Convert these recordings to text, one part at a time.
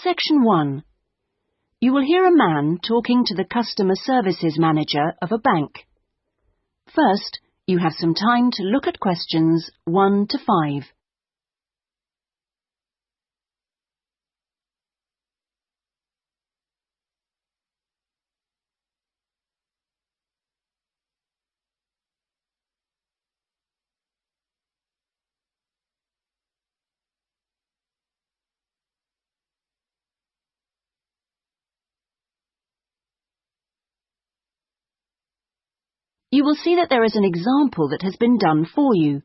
Section 1. You will hear a man talking to the customer services manager of a bank. First, you have some time to look at questions 1 to 5. You will see that there is an example that has been done for you.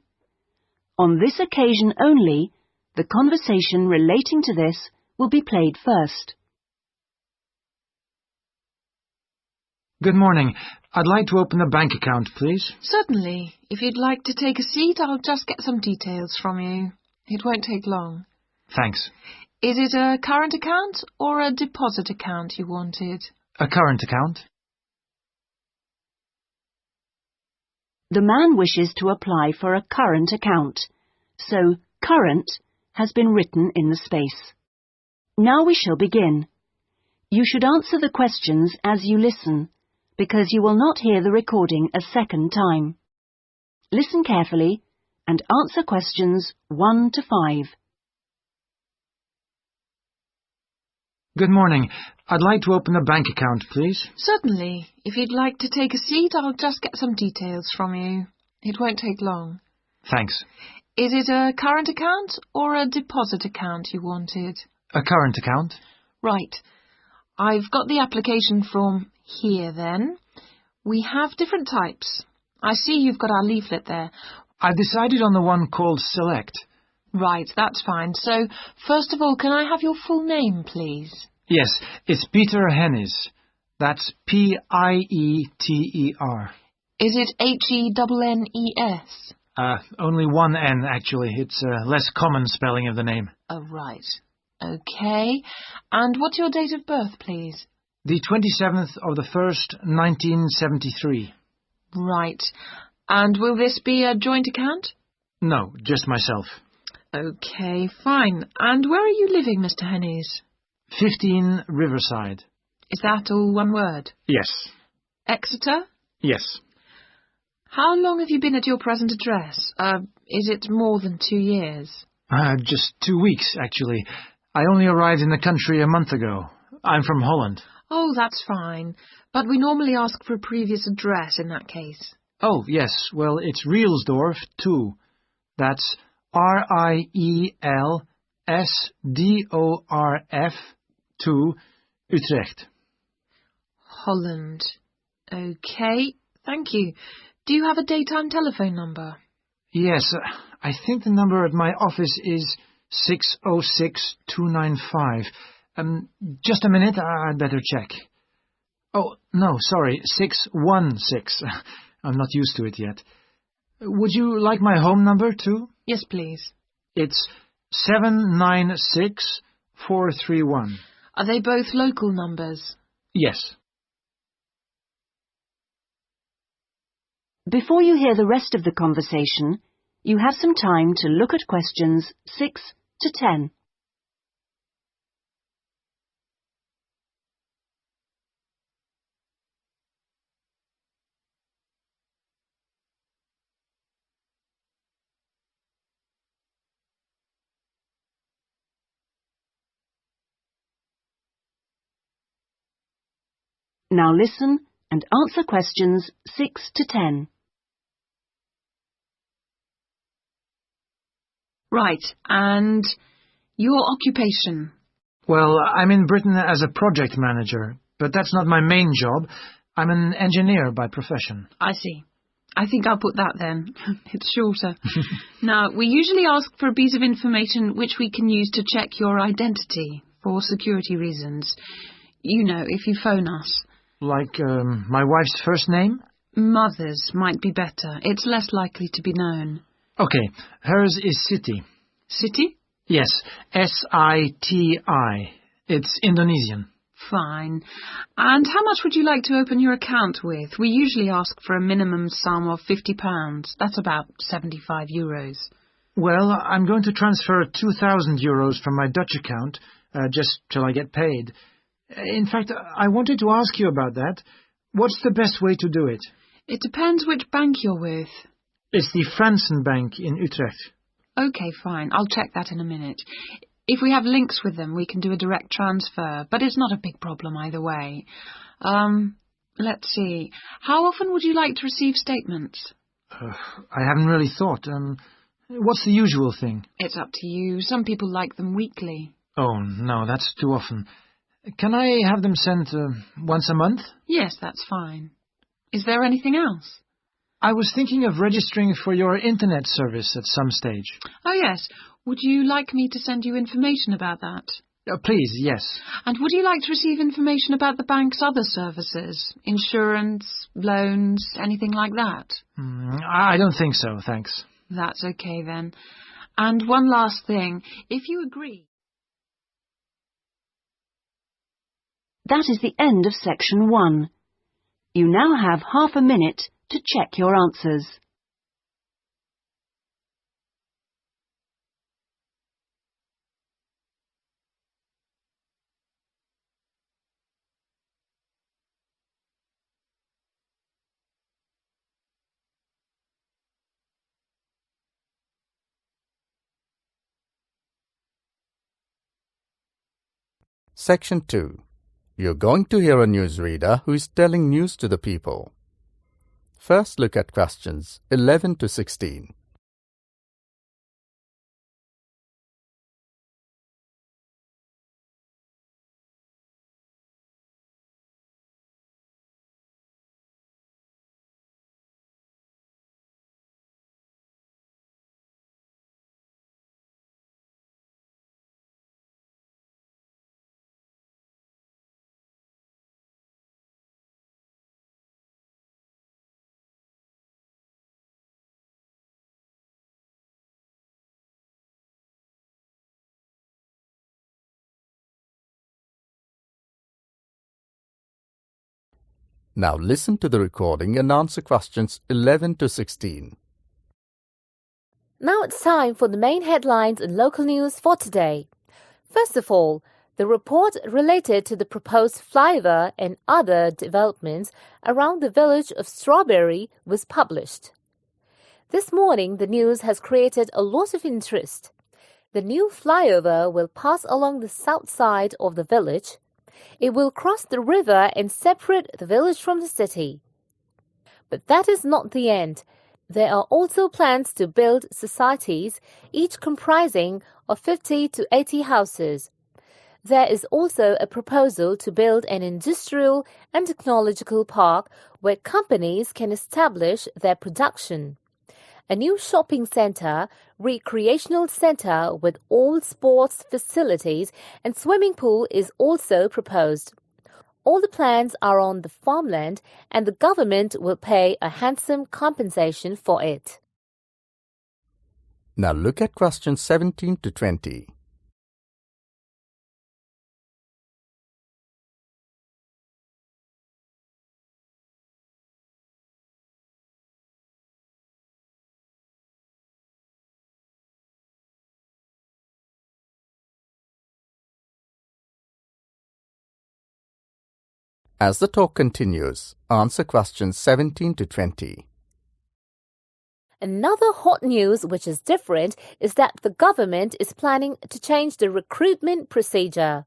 On this occasion only, the conversation relating to this will be played first. Good morning. I'd like to open a bank account, please. Certainly. If you'd like to take a seat, I'll just get some details from you. It won't take long. Thanks. Is it a current account or a deposit account you wanted? A current account? The man wishes to apply for a current account, so current has been written in the space. Now we shall begin. You should answer the questions as you listen, because you will not hear the recording a second time. Listen carefully and answer questions 1 to 5. Good morning. I'd like to open a bank account, please. Certainly. If you'd like to take a seat, I'll just get some details from you. It won't take long. Thanks. Is it a current account or a deposit account you wanted? A current account? Right. I've got the application form here then. We have different types. I see you've got our leaflet there. I've decided on the one called Select. Right, that's fine. So, first of all, can I have your full name, please? Yes, it's Peter Hennis. That's P-I-E-T-E-R. Is it H-E-N-N-E-S? Only one N, actually. It's a less common spelling of the name. Oh, right. Okay. And what's your date of birth, please? The 27th of the 1st, 1973. Right. And will this be a joint account? No, just myself. Okay, fine. And where are you living, Mr. Hennis? 15 Riverside. Is that all one word? Yes. Exeter? Yes. How long have you been at your present address? Is it more than 2 years? Just 2 weeks, actually. I only arrived in the country a month ago. I'm from Holland. Oh, that's fine. But we normally ask for a previous address in that case. Oh, yes. Well, it's Rielsdorf 2. That's R-I-E-L-S-D-O-R-F 2, Utrecht. Holland. Okay, thank you. Do you have a daytime telephone number? Yes, I think the number at my office is 606-295. Just a minute, I'd better check. Oh, no, sorry, 616. I'm not used to it yet. Would you like my home number, too? Yes, please. It's 796431. Are they both local numbers? Yes. Before you hear the rest of the conversation, you have some time to look at questions 6 to 10. Now listen and answer questions 6 to 10. Right, and your occupation? Well, I'm in Britain as a project manager, but that's not my main job. I'm an engineer by profession. I see. I think I'll put that then. It's shorter. Now, we usually ask for a piece of information which we can use to check your identity for security reasons. You know, if you phone us. Like my wife's first name? Mother's might be better. It's less likely to be known. Okay, hers is Siti. Siti? Yes, S-I-T-I. It's Indonesian. Fine. And how much would you like to open your account with? We usually ask for a minimum sum of £50. That's about €75. Well, I'm going to transfer 2,000 euros from my Dutch account just till I get paid. In fact, I wanted to ask you about that. What's the best way to do it? It depends which bank you're with. It's the Fransen Bank in Utrecht. OK, fine. I'll check that in a minute. If we have links with them, we can do a direct transfer, but it's not a big problem either way. Let's see. How often would you like to receive statements? I haven't really thought. What's the usual thing? It's up to you. Some people like them weekly. Oh, no, that's too often. Can I have them sent once a month? Yes, that's fine. Is there anything else? I was thinking of registering for your internet service at some stage. Oh, yes. Would you like me to send you information about that? Please, yes. And would you like to receive information about the bank's other services? Insurance, loans, anything like that? I don't think so, thanks. That's okay then. And one last thing. If you agree... That is the end of section 1. You now have half a minute to check your answers. Section 2. You're going to hear a newsreader who is telling news to the people. First, look at questions 11 to 16. Now listen to the recording and answer questions 11 to 16. Now it's time for the main headlines and local news for today. First of all, the report related to the proposed flyover and other developments around the village of Strawberry was published. This morning, the news has created a lot of interest. The new flyover will pass along the south side of the village. It will cross the river and separate the village from the city. But that is not the end. There are also plans to build societies, each comprising of 50 to 80 houses. There is also a proposal to build an industrial and technological park where companies can establish their production. A new shopping centre, recreational centre with all sports facilities and swimming pool is also proposed. All the plans are on the farmland and the government will pay a handsome compensation for it. Now look at questions 17 to 20. As the talk continues, answer questions 17 to 20. Another hot news which is different is that the government is planning to change the recruitment procedure.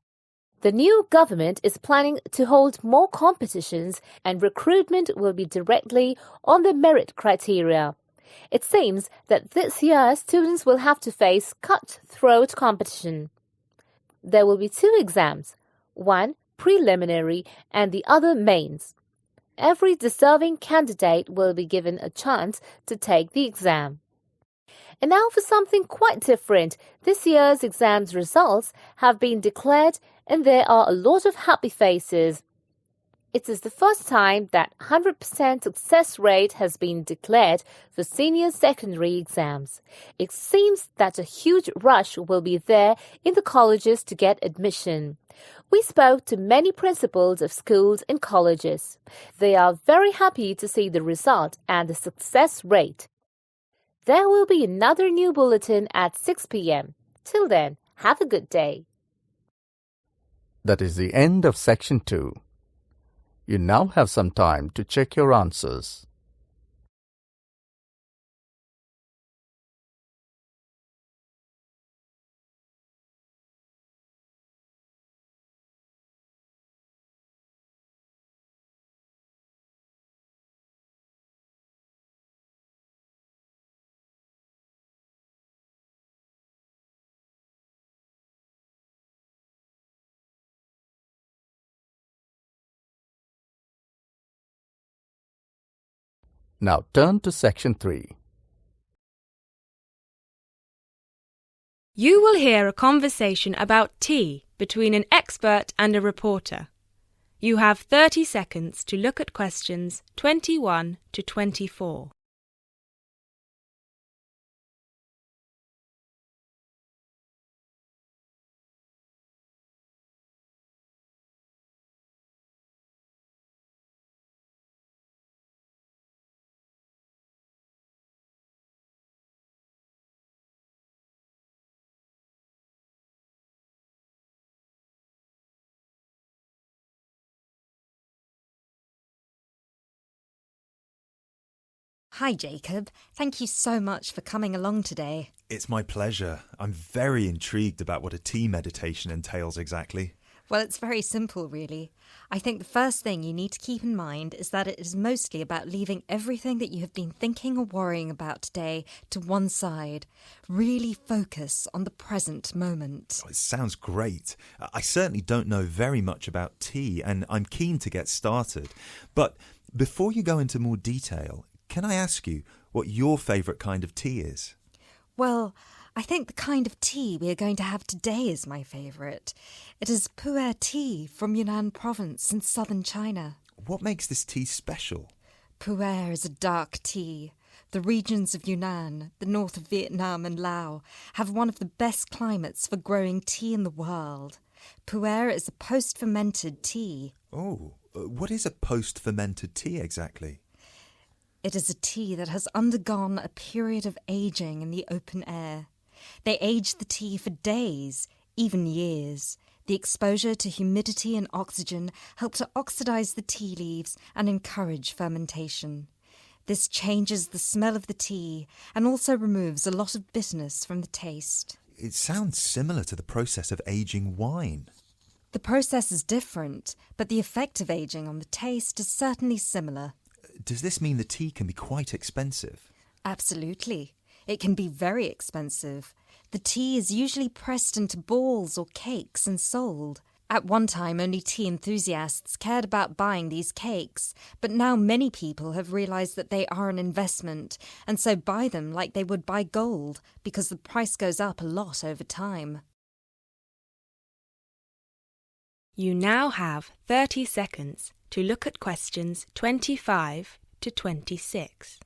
The new government is planning to hold more competitions and recruitment will be directly on the merit criteria. It seems that this year students will have to face cutthroat competition. There will be 2 exams, one preliminary and the other mains. Every deserving candidate will be given a chance to take the exam. And now for something quite different. This year's exams results have been declared and there are a lot of happy faces. It is the first time that 100% success rate has been declared for senior secondary exams. It seems that a huge rush will be there in the colleges to get admission. We spoke to many principals of schools and colleges. They are very happy to see the result and the success rate. There will be another new bulletin at 6 p.m. Till then, have a good day. That is the end of section 2. You now have some time to check your answers. Now turn to section 3. You will hear a conversation about tea between an expert and a reporter. You have 30 seconds to look at questions 21 to 24. Hi, Jacob. Thank you so much for coming along today. It's my pleasure. I'm very intrigued about what a tea meditation entails exactly. Well, it's very simple, really. I think the first thing you need to keep in mind is that it is mostly about leaving everything that you have been thinking or worrying about today to one side. Really focus on the present moment. Oh, it sounds great. I certainly don't know very much about tea, and I'm keen to get started. But before you go into more detail, can I ask you what your favourite kind of tea is? Well, I think the kind of tea we are going to have today is my favourite. It is pu'er tea from Yunnan province in southern China. What makes this tea special? Pu'er is a dark tea. The regions of Yunnan, the north of Vietnam and Laos, have one of the best climates for growing tea in the world. Pu'er is a post-fermented tea. Oh, what is a post-fermented tea exactly? It is a tea that has undergone a period of aging in the open air. They age the tea for days, even years. The exposure to humidity and oxygen help to oxidize the tea leaves and encourage fermentation. This changes the smell of the tea and also removes a lot of bitterness from the taste. It sounds similar to the process of aging wine. The process is different, but the effect of aging on the taste is certainly similar. Does this mean the tea can be quite expensive? Absolutely. It can be very expensive. The tea is usually pressed into balls or cakes and sold. At one time, only tea enthusiasts cared about buying these cakes, but now many people have realised that they are an investment, and so buy them like they would buy gold, because the price goes up a lot over time. You now have 30 seconds to look at questions 25 to 26.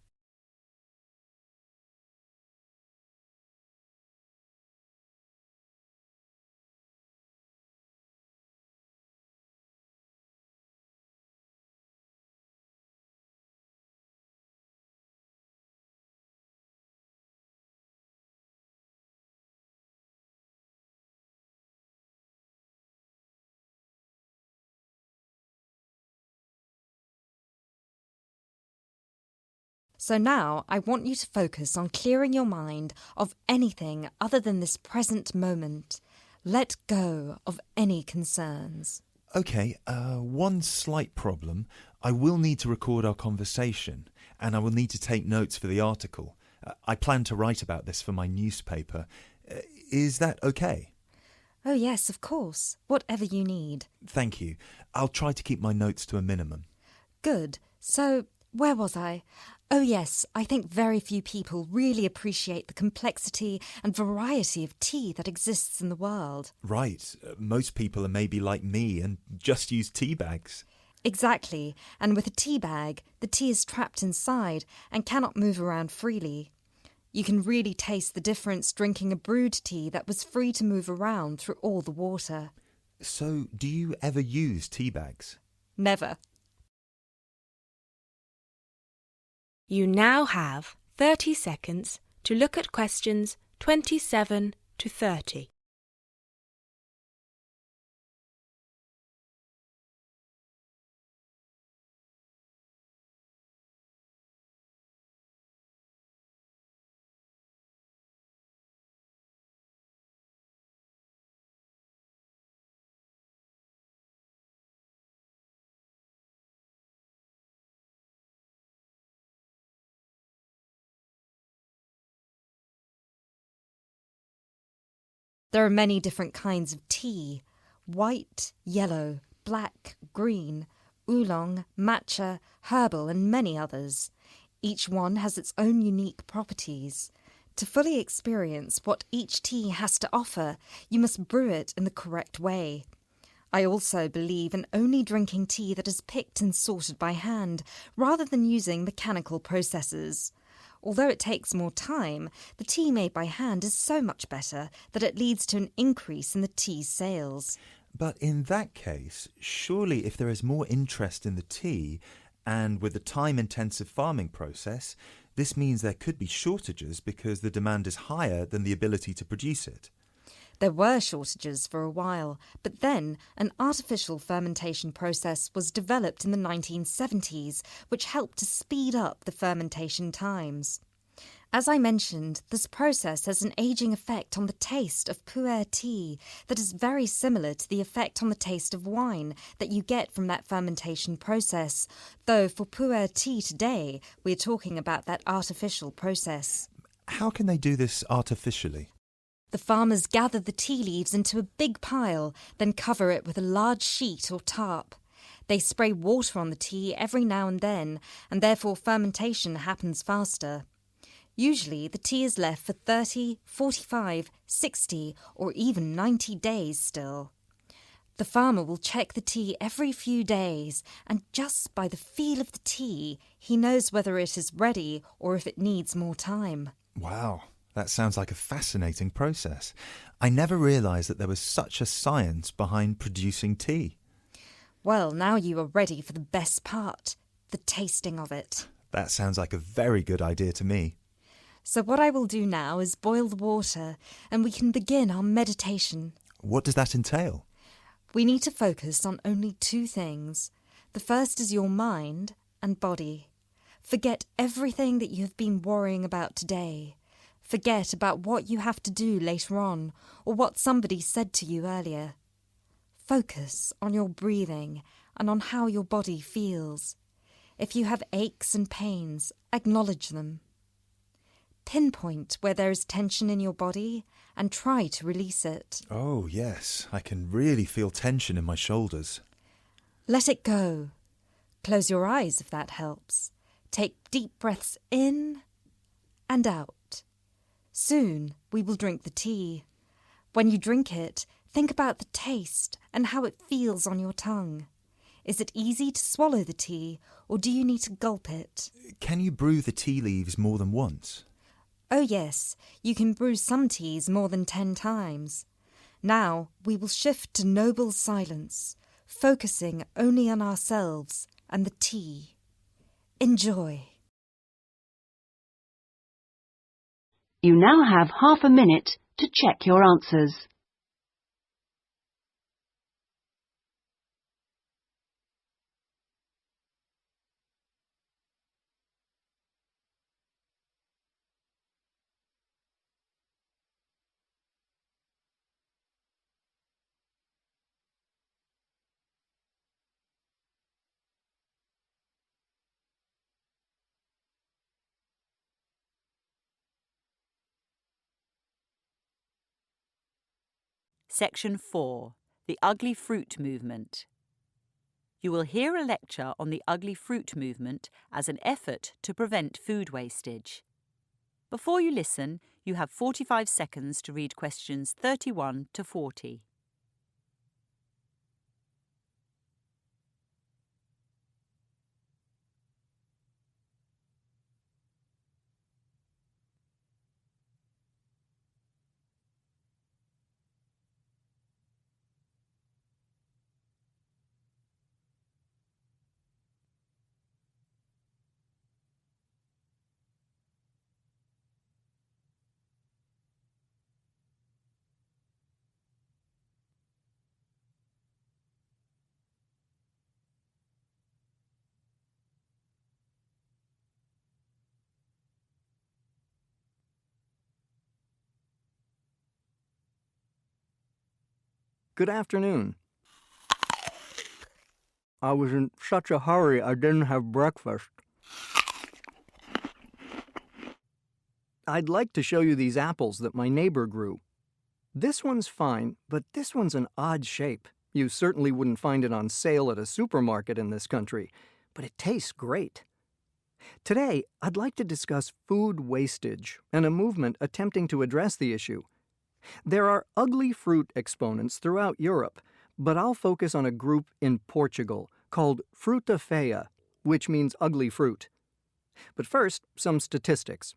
So now I want you to focus on clearing your mind of anything other than this present moment. Let go of any concerns. Okay, one slight problem. I will need to record our conversation, and I will need to take notes for the article. I plan to write about this for my newspaper. Is that okay? Oh yes, of course. Whatever you need. Thank you. I'll try to keep my notes to a minimum. Good. So, where was I? Oh yes, I think very few people really appreciate the complexity and variety of tea that exists in the world. Right. Most people are maybe like me and just use tea bags. Exactly. And with a tea bag, the tea is trapped inside and cannot move around freely. You can really taste the difference drinking a brewed tea that was free to move around through all the water. So, do you ever use tea bags? Never. You now have 30 seconds to look at questions 27 to 30. There are many different kinds of tea: white, yellow, black, green, oolong, matcha, herbal and many others. Each one has its own unique properties. To fully experience what each tea has to offer, you must brew it in the correct way. I also believe in only drinking tea that is picked and sorted by hand, rather than using mechanical processes. Although it takes more time, the tea made by hand is so much better that it leads to an increase in the tea's sales. But in that case, surely if there is more interest in the tea, and with the time-intensive farming process, this means there could be shortages because the demand is higher than the ability to produce it. There were shortages for a while, but then an artificial fermentation process was developed in the 1970s, which helped to speed up the fermentation times. As I mentioned, this process has an ageing effect on the taste of pu'er tea that is very similar to the effect on the taste of wine that you get from that fermentation process, though for pu'er tea today, we're talking about that artificial process. How can they do this artificially? The farmers gather the tea leaves into a big pile, then cover it with a large sheet or tarp. They spray water on the tea every now and then, and therefore fermentation happens faster. Usually the tea is left for 30, 45, 60 or even 90 days still. The farmer will check the tea every few days, and just by the feel of the tea, he knows whether it is ready or if it needs more time. Wow, that sounds like a fascinating process. I never realised that there was such a science behind producing tea. Well, now you are ready for the best part, the tasting of it. That sounds like a very good idea to me. So what I will do now is boil the water, and we can begin our meditation. What does that entail? We need to focus on only two things. The first is your mind and body. Forget everything that you have been worrying about today. Forget about what you have to do later on, or what somebody said to you earlier. Focus on your breathing and on how your body feels. If you have aches and pains, acknowledge them. Pinpoint where there is tension in your body and try to release it. Oh, yes, I can really feel tension in my shoulders. Let it go. Close your eyes if that helps. Take deep breaths in and out. Soon we will drink the tea. When you drink it, think about the taste and how it feels on your tongue. Is it easy to swallow the tea, or do you need to gulp it? Can you brew the tea leaves more than once? Oh yes, you can brew some teas more than 10 times. Now we will shift to noble silence, focusing only on ourselves and the tea. Enjoy. You now have half a minute to check your answers. Section 4. The Ugly Fruit Movement. You will hear a lecture on the ugly fruit movement as an effort to prevent food wastage. Before you listen, you have 45 seconds to read questions 31 to 40. Good afternoon. I was in such a hurry I didn't have breakfast. I'd like to show you these apples that my neighbor grew. This one's fine, but this one's an odd shape. You certainly wouldn't find it on sale at a supermarket in this country, but it tastes great. Today, I'd like to discuss food wastage and a movement attempting to address the issue. There are ugly fruit exponents throughout Europe, but I'll focus on a group in Portugal called fruta feia, which means ugly fruit. But first, some statistics.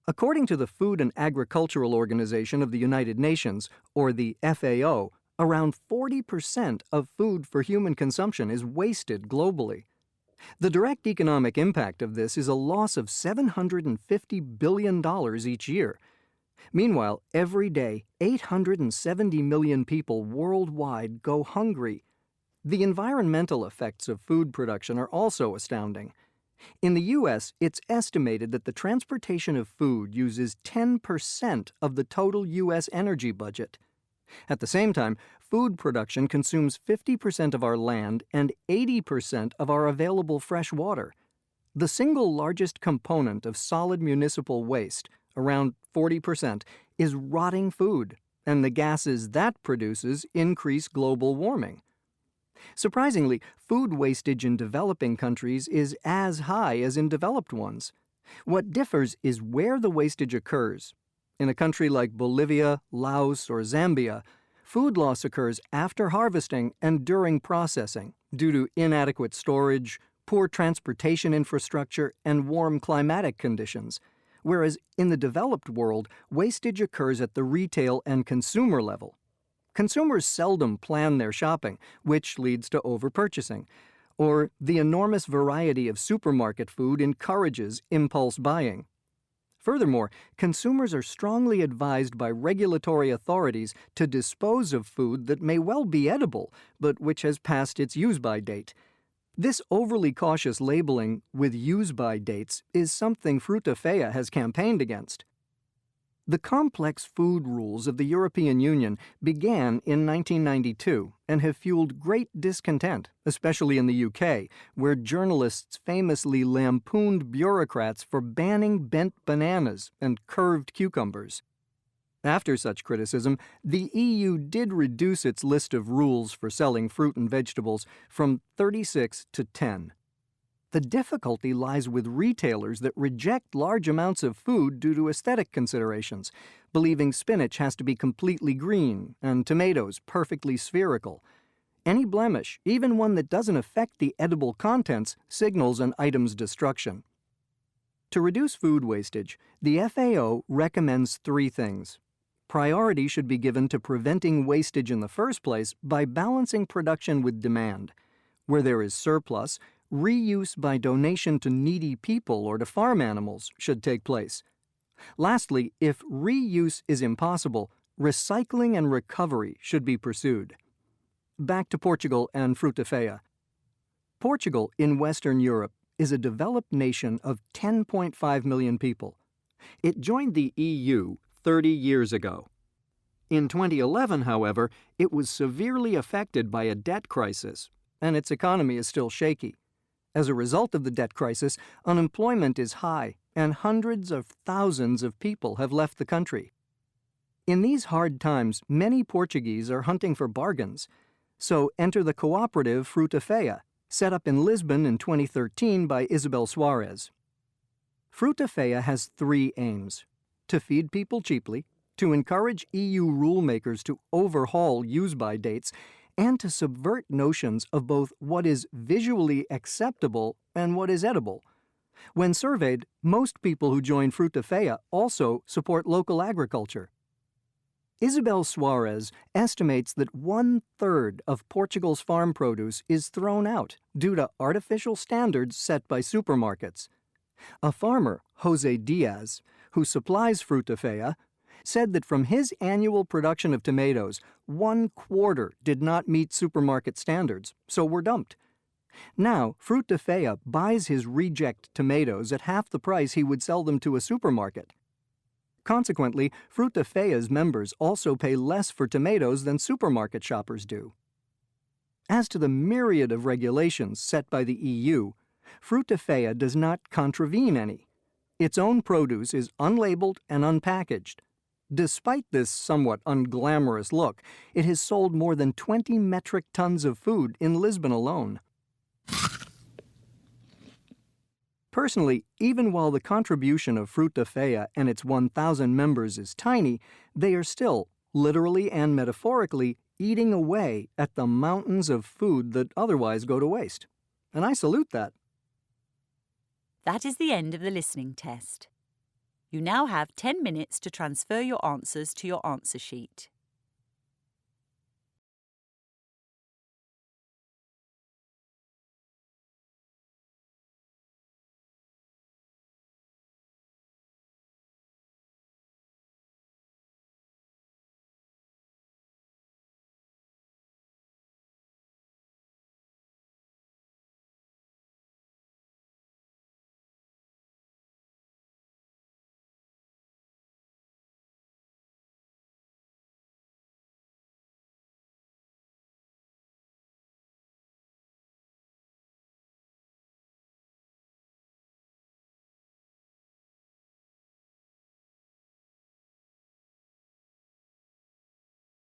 According to the Food and Agricultural Organization of the United Nations, or the FAO, around 40% of food for human consumption is wasted globally. The direct economic impact of this is a loss of $750 billion each year. Meanwhile, every day, 870 million people worldwide go hungry. The environmental effects of food production are also astounding. In the U.S., it's estimated that the transportation of food uses 10% of the total U.S. energy budget. At the same time, food production consumes 50% of our land and 80% of our available fresh water. The single largest component of solid municipal waste, around 40%, is rotting food, and the gases that produces increase global warming. Surprisingly, food wastage in developing countries is as high as in developed ones. What differs is where the wastage occurs. In a country like Bolivia, Laos, or Zambia, food loss occurs after harvesting and during processing due to inadequate storage, poor transportation infrastructure, and warm climatic conditions, whereas in the developed world, wastage occurs at the retail and consumer level. Consumers seldom plan their shopping, which leads to overpurchasing, or the enormous variety of supermarket food encourages impulse buying. Furthermore, consumers are strongly advised by regulatory authorities to dispose of food that may well be edible, but which has passed its use-by date. This overly cautious labeling with use-by dates is something Fruta Feia has campaigned against. The complex food rules of the European Union began in 1992 and have fueled great discontent, especially in the UK, where journalists famously lampooned bureaucrats for banning bent bananas and curved cucumbers. After such criticism, the EU did reduce its list of rules for selling fruit and vegetables from 36 to 10. The difficulty lies with retailers that reject large amounts of food due to aesthetic considerations, believing spinach has to be completely green and tomatoes perfectly spherical. Any blemish, even one that doesn't affect the edible contents, signals an item's destruction. To reduce food wastage, the FAO recommends 3 things. Priority should be given to preventing wastage in the first place by balancing production with demand. Where there is surplus, reuse by donation to needy people or to farm animals should take place. Lastly, if reuse is impossible, recycling and recovery should be pursued. Back to Portugal and Fruta Feia. Portugal, in Western Europe, is a developed nation of 10.5 million people. It joined the EU 30 years ago. In 2011, however, it was severely affected by a debt crisis, and its economy is still shaky. As a result of the debt crisis, unemployment is high, and hundreds of thousands of people have left the country. In these hard times, many Portuguese are hunting for bargains. So enter the cooperative Fruta Feia, set up in Lisbon in 2013 by Isabel Soares. Fruta Feia has 3 aims: to feed people cheaply, to encourage EU rulemakers to overhaul use-by dates, and to subvert notions of both what is visually acceptable and what is edible. When surveyed, most people who join Fruta Feia also support local agriculture. Isabel Soares estimates that 1/3 of Portugal's farm produce is thrown out due to artificial standards set by supermarkets. A farmer, Jose Diaz, who supplies Fruta Feia, said that from his annual production of tomatoes, 1/4 did not meet supermarket standards, so were dumped. Now, Fruta Feia buys his reject tomatoes at half the price he would sell them to a supermarket. Consequently, Fruta Feia's members also pay less for tomatoes than supermarket shoppers do. As to the myriad of regulations set by the EU, Fruta Feia does not contravene any. Its own produce is unlabeled and unpackaged. Despite this somewhat unglamorous look, it has sold more than 20 metric tons of food in Lisbon alone. Personally, even while the contribution of Fruta Feia and its 1,000 members is tiny, they are still, literally and metaphorically, eating away at the mountains of food that otherwise go to waste. And I salute that. That is the end of the listening test. You now have 10 minutes to transfer your answers to your answer sheet.